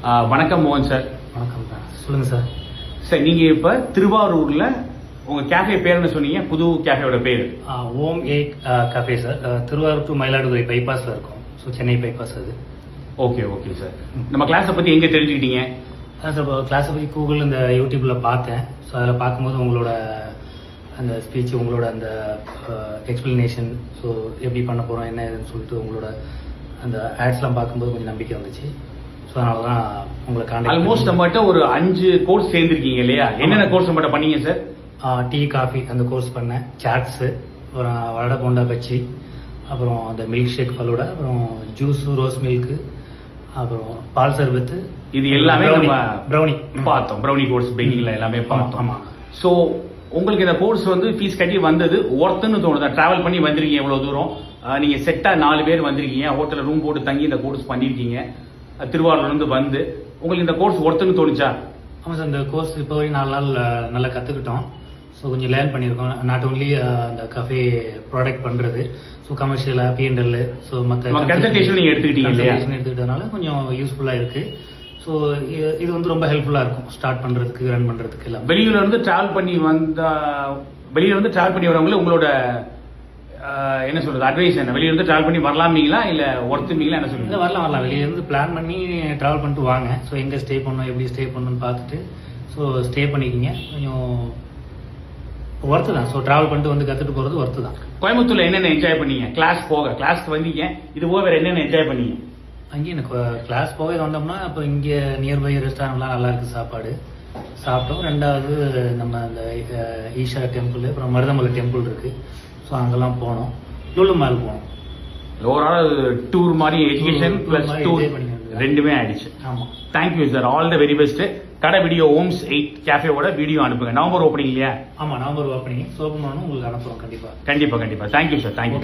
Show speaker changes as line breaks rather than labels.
வணக்கம் மோகன் சார்.
வணக்கம் சார், சொல்லுங்க சார்.
சார் நீங்க இப்ப திருவாரூர்ல உங்க கேஃபே பேர் என்ன சொன்னீங்க? புது கேஃபேயோட பேர்
Om Ek cafe sir. Thiruvarur to Mayiladuthurai பைபாஸ்ல இருக்கும். ஸோ சென்னை பைபாஸ் அது.
Okay okay sir. நம்ம கிளாஸை பத்தி எங்க தெரிஞ்சுக்கிட்டீங்க?
சார் கிளாஸை பற்றி கூகுள் இந்த யூடியூப்ல பார்த்தேன். ஸோ அதில் பார்க்கும்போது உங்களோட அந்த ஸ்பீச், உங்களோட அந்த எக்ஸ்பிளனேஷன், ஸோ எப்படி பண்ண போகிறோம் என்ன ஏதுன்னு சொல்லிட்டு உங்களோட அந்த ஆட்ஸ்லாம் பார்க்கும்போது கொஞ்சம் நம்பிக்கை வந்துச்சு. ஸோ அதனால தான் உங்களை கான்டாக்ட்.
ஆல்மோஸ்ட் நம்மகிட்ட ஒரு 5 கோர்ஸ் சேர்ந்துருக்கீங்க இல்லையா? என்னென்ன கோர்ஸ் நம்மகிட்ட பண்ணீங்க சார்?
டீ காஃபி அந்த கோர்ஸ் பண்ணேன், சாட்ஸு, அப்புறம் வடை போண்டா பச்சி, அப்புறம் அந்த மில்க் ஷேக் ஃபலூடா, அப்புறம் ஜூஸு, ரோஸ் மில்க்கு, அப்புறம் பால் சர்பத்து,
இது எல்லாமே நம்ம
ப்ரௌனி
பார்த்தோம். ப்ரௌனி கோர்ஸ் பேக்கிங்ல எல்லாமே பார்த்தோம்.
ஆமாம்.
ஸோ உங்களுக்கு இந்த கோர்ஸ் வந்து ஃபீஸ் கட்டி வந்தது ஒர்த்துன்னு தோணுதா? டிராவல் பண்ணி வந்திருக்கீங்க எவ்வளவு தூரம், நீங்க செட்டா 4 பேர் வந்திருக்கீங்க, ஹோட்டல்ல ரூம் போட்டு தங்கி இந்த கோர்ஸ் பண்ணிருக்கீங்க, திருவாரூர்ல இருந்து வந்து உங்களுக்கு இந்த கோர்ஸ் ஒர்த்துன்னு தோணுச்சா?
ஆமாம் சார், இந்த கோர்ஸ் இப்போ வரைக்கும் 4 நாள் நல்லா கற்றுக்கிட்டோம். ஸோ கொஞ்சம் லேர்ன் பண்ணியிருக்கோம். நாட் ஓன்லி அந்த கஃபே ப்ராடக்ட் பண்ணுறது, ஸோ கமர்ஷியல் P&L, ஸோ மற்ற
கன்சல்டேஷன் நீங்கள்
எடுத்துக்கிட்டதுனால கொஞ்சம் யூஸ்ஃபுல்லாக இருக்குது. ஸோ இது வந்து ரொம்ப ஹெல்ப்ஃபுல்லாக இருக்கும் ஸ்டார்ட் பண்ணுறதுக்கு, ரன் பண்ணுறதுக்கு எல்லாம்.
வெளியூர்ல இருந்து டிராவல் பண்ணி வரவங்களே உங்களோட என்ன சொல்றது அட்வைஸ் என்ன? வெளியூர் இருந்து டிராவல் பண்ணி வரலாமீங்களா இல்ல ஒர்த்துமீங்களா? என்ன சொல்லுங்க.
வரலாம். வெளியில இருந்து பிளான் பண்ணி டிராவல் பண்ணிட்டு வாங்க. ஸோ எங்கே ஸ்டே பண்ணணும், எப்படி ஸ்டே பண்ணணும்னு பார்த்துட்டு ஸோ ஸ்டே பண்ணிக்கிங்க. கொஞ்சம் ஒர்த்து தான். ஸோ டிராவல் பண்ணிட்டு வந்து கற்றுட்டு போகிறது ஒர்த்து தான்.
கோயம்புத்தூர்ல என்னென்ன என்ஜாய் பண்ணீங்க? கிளாஸ்க்கு வந்தீங்க, இது போக வேற என்னென்ன என்ஜாய் பண்ணீங்க?
அங்கேயும் எனக்கு கிளாஸ் போக வந்தோம்னா இப்போ இங்கே நியர்பை ரெஸ்டாரண்ட்லாம் நல்லா இருக்குது, சாப்பாடு சாப்பிட்டோம். 2வது நம்ம அந்த ஈஷா டெம்பிள், அப்புறம் மருதமலை டெம்பிள் இருக்குது. ஸோ அங்கெல்லாம் போனோம். லுலு மால் போனோம்.
ஓவரால் டூர் மாதிரி எஜுகேஷன் பிளஸ் டூர் ரெண்டுமே ஆயிடுச்சு.
ஆமாம்.
Thank you sir, all the very best. கடை வீடியோ ஓம்ஸ் 8 கேஃபேவோட வீடியோ அனுப்புங்க. நவம்பர் ஓப்பனிங் இல்லையா?
ஆமாம், நவம்பர் ஓப்பனிங். ஸோ உங்களுக்கு அனுப்புகிறோம் கண்டிப்பாக.
கண்டிப்பாக. Thank you sir. தேங்க்யூ.